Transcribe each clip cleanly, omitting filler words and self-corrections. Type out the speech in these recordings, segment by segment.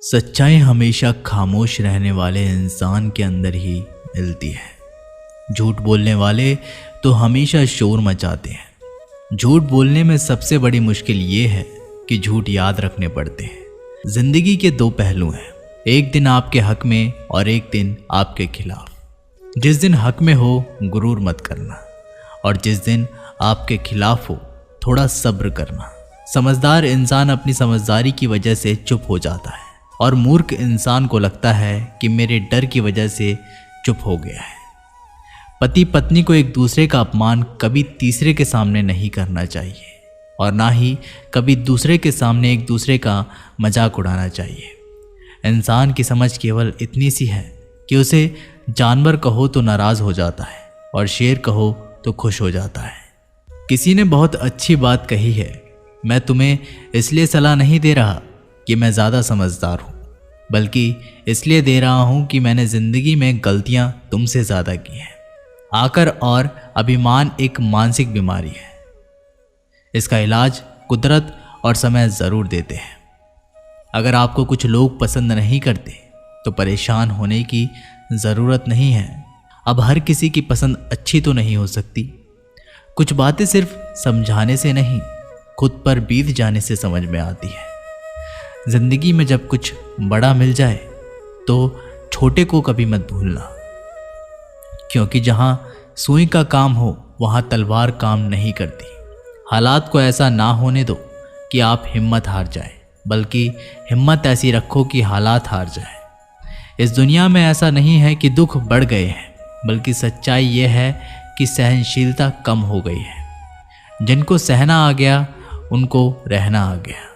सच्चाई हमेशा खामोश रहने वाले इंसान के अंदर ही मिलती है। झूठ बोलने वाले तो हमेशा शोर मचाते हैं। झूठ बोलने में सबसे बड़ी मुश्किल ये है कि झूठ याद रखने पड़ते हैं। जिंदगी के दो पहलू हैं, एक दिन आपके हक में और एक दिन आपके खिलाफ। जिस दिन हक में हो गुरूर मत करना, और जिस दिन आपके खिलाफ हो थोड़ा सब्र करना। समझदार इंसान अपनी समझदारी की वजह से चुप हो जाता है, और मूर्ख इंसान को लगता है कि मेरे डर की वजह से चुप हो गया है। पति पत्नी को एक दूसरे का अपमान कभी तीसरे के सामने नहीं करना चाहिए, और ना ही कभी दूसरे के सामने एक दूसरे का मजाक उड़ाना चाहिए। इंसान की समझ केवल इतनी सी है कि उसे जानवर कहो तो नाराज हो जाता है और शेर कहो तो खुश हो जाता है। किसी ने बहुत अच्छी बात कही है, मैं तुम्हें इसलिए सलाह नहीं दे रहा कि मैं ज़्यादा समझदार हूँ, बल्कि इसलिए दे रहा हूँ कि मैंने ज़िंदगी में गलतियाँ तुमसे ज़्यादा की हैं। आकर और अभिमान एक मानसिक बीमारी है। इसका इलाज कुदरत और समय ज़रूर देते हैं। अगर आपको कुछ लोग पसंद नहीं करते तो परेशान होने की ज़रूरत नहीं है। अब हर किसी की पसंद अच्छी तो नहीं हो सकती। कुछ बातें सिर्फ समझाने से नहीं, खुद पर बीत जाने से समझ में आती है। जिंदगी में जब कुछ बड़ा मिल जाए तो छोटे को कभी मत भूलना, क्योंकि जहां सुई का काम हो वहां तलवार काम नहीं करती। हालात को ऐसा ना होने दो कि आप हिम्मत हार जाए, बल्कि हिम्मत ऐसी रखो कि हालात हार जाए। इस दुनिया में ऐसा नहीं है कि दुख बढ़ गए हैं, बल्कि सच्चाई यह है कि सहनशीलता कम हो गई है। जिनको सहना आ गया उनको रहना आ गया।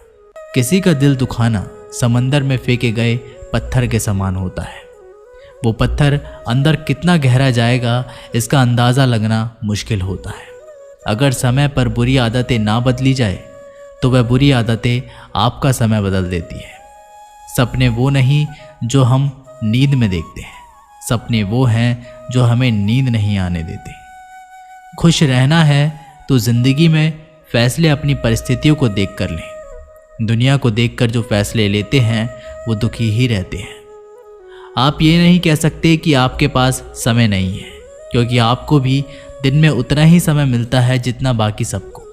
किसी का दिल दुखाना समंदर में फेंके गए पत्थर के समान होता है। वो पत्थर अंदर कितना गहरा जाएगा इसका अंदाज़ा लगना मुश्किल होता है। अगर समय पर बुरी आदतें ना बदली जाए तो वह बुरी आदतें आपका समय बदल देती है। सपने वो नहीं जो हम नींद में देखते हैं, सपने वो हैं जो हमें नींद नहीं आने देते। खुश रहना है तो ज़िंदगी में फैसले अपनी परिस्थितियों को देख कर लें। दुनिया को देखकर जो फैसले लेते हैं वो दुखी ही रहते हैं। आप ये नहीं कह सकते कि आपके पास समय नहीं है, क्योंकि आपको भी दिन में उतना ही समय मिलता है जितना बाकी सबको।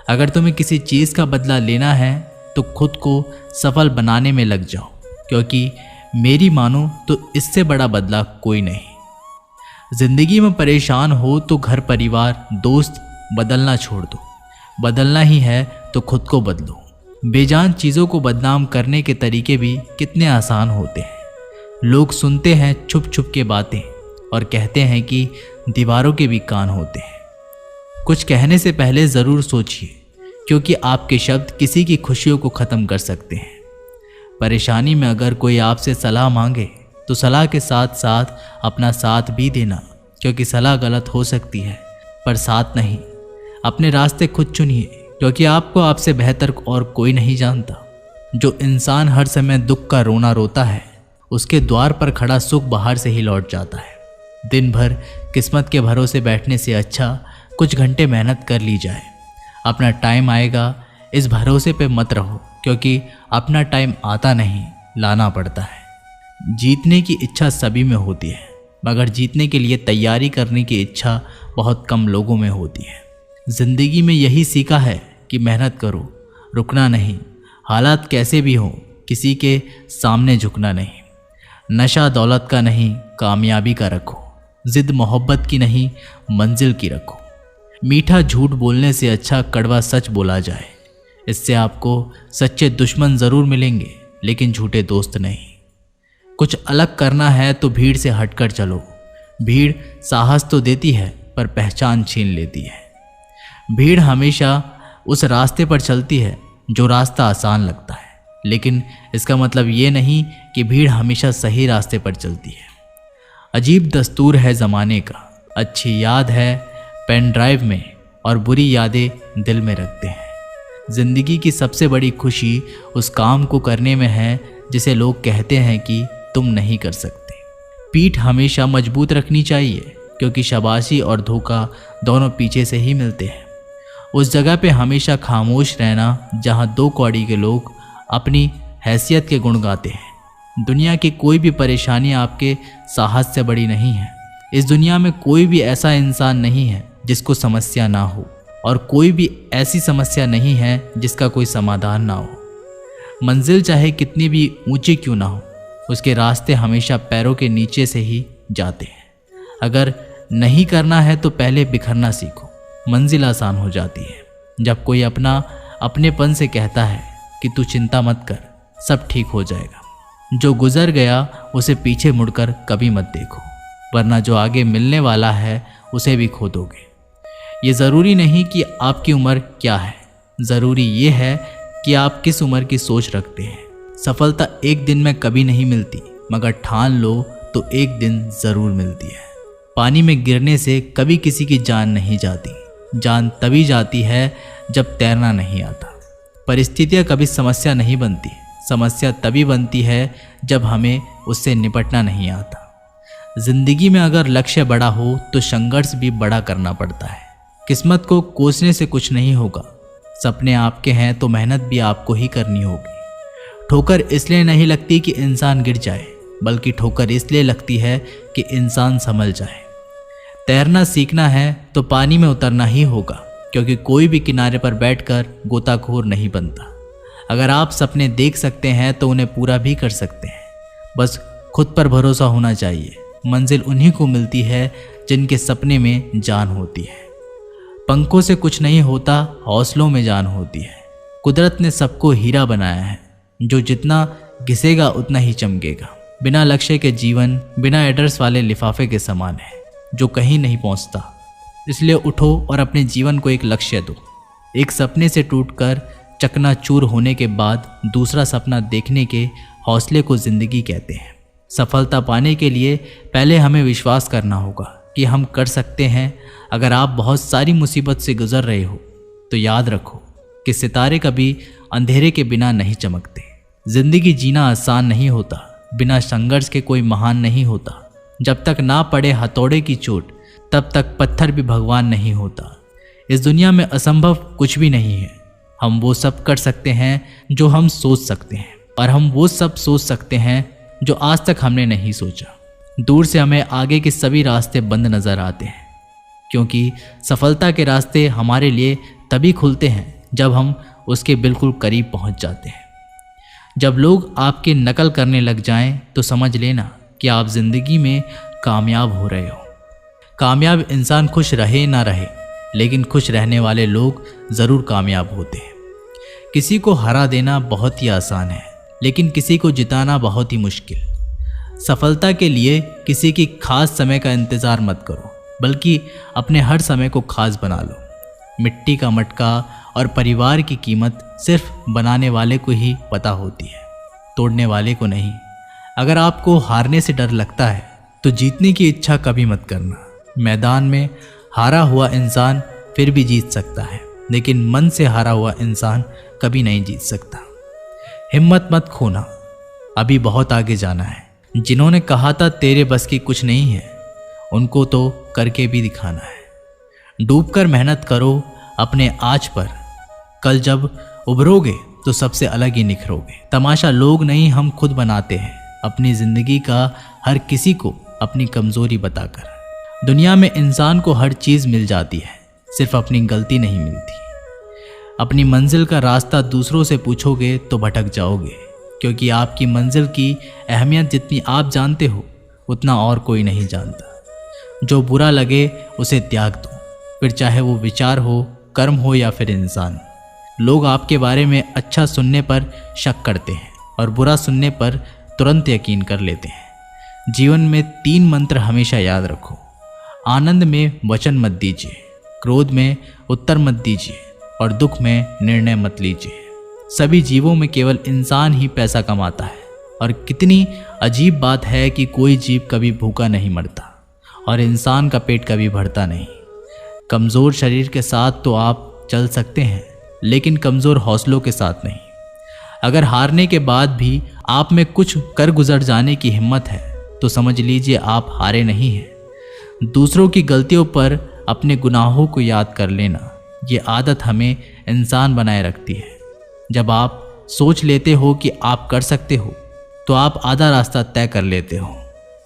अगर तुम्हें किसी चीज़ का बदला लेना है तो खुद को सफल बनाने में लग जाओ, क्योंकि मेरी मानो तो इससे बड़ा बदला कोई नहीं। जिंदगी में परेशान हो तो घर परिवार दोस्त बदलना छोड़ दो। बदलना ही है तो खुद को बदलो। बेजान चीज़ों को बदनाम करने के तरीके भी कितने आसान होते हैं। लोग सुनते हैं छुप छुप के बातें और कहते हैं कि दीवारों के भी कान होते हैं। कुछ कहने से पहले ज़रूर सोचिए, क्योंकि आपके शब्द किसी की खुशियों को ख़त्म कर सकते हैं। परेशानी में अगर कोई आपसे सलाह मांगे तो सलाह के साथ साथ अपना साथ भी देना, क्योंकि सलाह गलत हो सकती है पर साथ नहीं। अपने रास्ते खुद चुनिए, क्योंकि आपको आपसे बेहतर और कोई नहीं जानता। जो इंसान हर समय दुख का रोना रोता है, उसके द्वार पर खड़ा सुख बाहर से ही लौट जाता है। दिन भर किस्मत के भरोसे बैठने से अच्छा कुछ घंटे मेहनत कर ली जाए। अपना टाइम आएगा इस भरोसे पे मत रहो, क्योंकि अपना टाइम आता नहीं, लाना पड़ता है। जीतने की इच्छा सभी में होती है, मगर जीतने के लिए तैयारी करने की इच्छा बहुत कम लोगों में होती है। जिंदगी में यही सीखा है कि मेहनत करो, रुकना नहीं। हालात कैसे भी हों, किसी के सामने झुकना नहीं। नशा दौलत का नहीं, कामयाबी का रखो। जिद मोहब्बत की नहीं, मंजिल की रखो। मीठा झूठ बोलने से अच्छा कड़वा सच बोला जाए। इससे आपको सच्चे दुश्मन ज़रूर मिलेंगे, लेकिन झूठे दोस्त नहीं। कुछ अलग करना है तो भीड़ से हटकर चलो। भीड़ साहस तो देती है पर पहचान छीन लेती है। भीड़ हमेशा उस रास्ते पर चलती है जो रास्ता आसान लगता है, लेकिन इसका मतलब ये नहीं कि भीड़ हमेशा सही रास्ते पर चलती है। अजीब दस्तूर है ज़माने का। अच्छी याद है पेन ड्राइव में और बुरी यादें दिल में रखते हैं। ज़िंदगी की सबसे बड़ी खुशी उस काम को करने में है जिसे लोग कहते हैं कि तुम नहीं कर सकते। पीठ हमेशा मजबूत रखनी चाहिए, क्योंकि शाबाशी और धोखा दोनों पीछे से ही मिलते हैं। उस जगह पे हमेशा खामोश रहना जहाँ दो कौड़ी के लोग अपनी हैसियत के गुण गाते हैं। दुनिया की कोई भी परेशानी आपके साहस से बड़ी नहीं है। इस दुनिया में कोई भी ऐसा इंसान नहीं है जिसको समस्या ना हो, और कोई भी ऐसी समस्या नहीं है जिसका कोई समाधान ना हो। मंजिल चाहे कितनी भी ऊंची क्यों ना हो, उसके रास्ते हमेशा पैरों के नीचे से ही जाते हैं। अगर नहीं करना है तो पहले बिखरना सीखो, मंजिल आसान हो जाती है। जब कोई अपनेपन से कहता है कि तू चिंता मत कर, सब ठीक हो जाएगा। जो गुजर गया उसे पीछे मुड़कर कभी मत देखो, वरना जो आगे मिलने वाला है उसे भी खो दोगे। ये ज़रूरी नहीं कि आपकी उम्र क्या है, ज़रूरी ये है कि आप किस उम्र की सोच रखते हैं। सफलता एक दिन में कभी नहीं मिलती, मगर ठान लो तो एक दिन ज़रूर मिलती है। पानी में गिरने से कभी किसी की जान नहीं जाती, जान तभी जाती है जब तैरना नहीं आता। परिस्थितियाँ कभी समस्या नहीं बनती, समस्या तभी बनती है जब हमें उससे निपटना नहीं आता। जिंदगी में अगर लक्ष्य बड़ा हो तो संघर्ष भी बड़ा करना पड़ता है। किस्मत को कोसने से कुछ नहीं होगा। सपने आपके हैं तो मेहनत भी आपको ही करनी होगी। ठोकर इसलिए नहीं लगती कि इंसान गिर जाए, बल्कि ठोकर इसलिए लगती है कि इंसान संभल जाए। तैरना सीखना है तो पानी में उतरना ही होगा, क्योंकि कोई भी किनारे पर बैठकर गोताखोर नहीं बनता। अगर आप सपने देख सकते हैं तो उन्हें पूरा भी कर सकते हैं। बस खुद पर भरोसा होना चाहिए। मंजिल उन्हीं को मिलती है जिनके सपने में जान होती है। पंखों से कुछ नहीं होता, हौसलों में जान होती है। कुदरत ने सबको हीरा बनाया है, जो जितना घिसेगा उतना ही चमकेगा। बिना लक्ष्य के जीवन बिना एड्रेस वाले लिफाफे के समान है, जो कहीं नहीं पहुंचता। इसलिए उठो और अपने जीवन को एक लक्ष्य दो। एक सपने से टूटकर चकनाचूर होने के बाद दूसरा सपना देखने के हौसले को जिंदगी कहते हैं। सफलता पाने के लिए पहले हमें विश्वास करना होगा कि हम कर सकते हैं। अगर आप बहुत सारी मुसीबत से गुजर रहे हो तो याद रखो कि सितारे कभी अंधेरे के बिना नहीं चमकते। जिंदगी जीना आसान नहीं होता, बिना संघर्ष के कोई महान नहीं होता। जब तक ना पड़े हथौड़े की चोट तब तक पत्थर भी भगवान नहीं होता। इस दुनिया में असंभव कुछ भी नहीं है। हम वो सब कर सकते हैं जो हम सोच सकते हैं, और हम वो सब सोच सकते हैं जो आज तक हमने नहीं सोचा। दूर से हमें आगे के सभी रास्ते बंद नजर आते हैं, क्योंकि सफलता के रास्ते हमारे लिए तभी खुलते हैं जब हम उसके बिल्कुल करीब पहुंच जाते हैं। जब लोग आपकी नकल करने लग जाएं तो समझ लेना कि आप जिंदगी में कामयाब हो रहे हो। कामयाब इंसान खुश रहे ना रहे, लेकिन खुश रहने वाले लोग ज़रूर कामयाब होते हैं। किसी को हरा देना बहुत ही आसान है, लेकिन किसी को जिताना बहुत ही मुश्किल। सफलता के लिए किसी की खास समय का इंतज़ार मत करो, बल्कि अपने हर समय को खास बना लो। मिट्टी का मटका और परिवार की कीमत सिर्फ बनाने वाले को ही पता होती है, तोड़ने वाले को नहीं। अगर आपको हारने से डर लगता है तो जीतने की इच्छा कभी मत करना। मैदान में हारा हुआ इंसान फिर भी जीत सकता है, लेकिन मन से हारा हुआ इंसान कभी नहीं जीत सकता। हिम्मत मत खोना, अभी बहुत आगे जाना है। जिन्होंने कहा था तेरे बस की कुछ नहीं है, उनको तो करके भी दिखाना है। डूबकर मेहनत करो अपने आज पर, कल जब उभरोगे तो सबसे अलग ही निखरोगे। तमाशा लोग नहीं, हम खुद बनाते हैं अपनी ज़िंदगी का हर किसी को अपनी कमज़ोरी बताकर। दुनिया में इंसान को हर चीज़ मिल जाती है, सिर्फ अपनी गलती नहीं मिलती। अपनी मंजिल का रास्ता दूसरों से पूछोगे तो भटक जाओगे, क्योंकि आपकी मंजिल की अहमियत जितनी आप जानते हो उतना और कोई नहीं जानता। जो बुरा लगे उसे त्याग दो, फिर चाहे वो विचार हो, कर्म हो या फिर इंसान। लोग आपके बारे में अच्छा सुनने पर शक करते हैं और बुरा सुनने पर तुरंत यकीन कर लेते हैं। जीवन में 3 मंत्र हमेशा याद रखो। आनंद में वचन मत दीजिए, क्रोध में उत्तर मत दीजिए और दुख में निर्णय मत लीजिए। सभी जीवों में केवल इंसान ही पैसा कमाता है, और कितनी अजीब बात है कि कोई जीव कभी भूखा नहीं मरता और इंसान का पेट कभी भरता नहीं। कमज़ोर शरीर के साथ तो आप चल सकते हैं, लेकिन कमज़ोर हौसलों के साथ नहीं। अगर हारने के बाद भी आप में कुछ कर गुजर जाने की हिम्मत है तो समझ लीजिए आप हारे नहीं हैं। दूसरों की गलतियों पर अपने गुनाहों को याद कर लेना, ये आदत हमें इंसान बनाए रखती है। जब आप सोच लेते हो कि आप कर सकते हो तो आप आधा रास्ता तय कर लेते हो।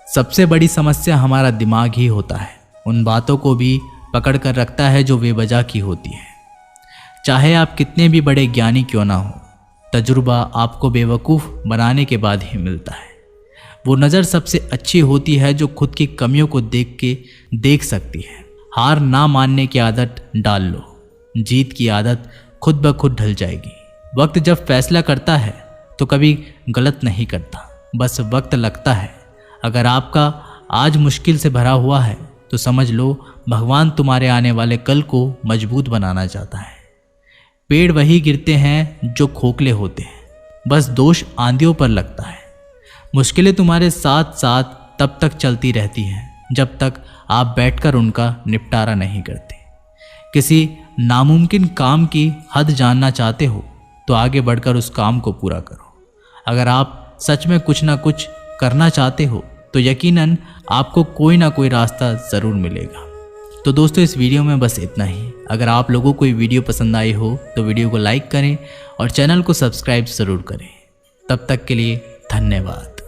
सबसे बड़ी समस्या हमारा दिमाग ही होता है, उन बातों को भी पकड़ कर रखता है जो बेवजह की होती है। चाहे आप कितने भी बड़े ज्ञानी क्यों ना हो, तजुर्बा आपको बेवकूफ़ बनाने के बाद ही मिलता है। वो नज़र सबसे अच्छी होती है जो खुद की कमियों को देख सकती है। हार ना मानने की आदत डाल लो, जीत की आदत खुद ब खुद ढल जाएगी। वक्त जब फैसला करता है तो कभी गलत नहीं करता, बस वक्त लगता है। अगर आपका आज मुश्किल से भरा हुआ है तो समझ लो भगवान तुम्हारे आने वाले कल को मजबूत बनाना चाहता है। पेड़ वही गिरते हैं जो खोखले होते हैं, बस दोष आंधियों पर लगता है। मुश्किलें तुम्हारे साथ साथ तब तक चलती रहती हैं जब तक आप बैठकर उनका निपटारा नहीं करते। किसी नामुमकिन काम की हद जानना चाहते हो तो आगे बढ़कर उस काम को पूरा करो। अगर आप सच में कुछ ना कुछ करना चाहते हो तो यकीनन आपको कोई ना कोई रास्ता ज़रूर मिलेगा। तो दोस्तों, इस वीडियो में बस इतना ही। अगर आप लोगों को ये वीडियो पसंद आई हो तो वीडियो को लाइक करें और चैनल को सब्सक्राइब ज़रूर करें। तब तक के लिए धन्यवाद।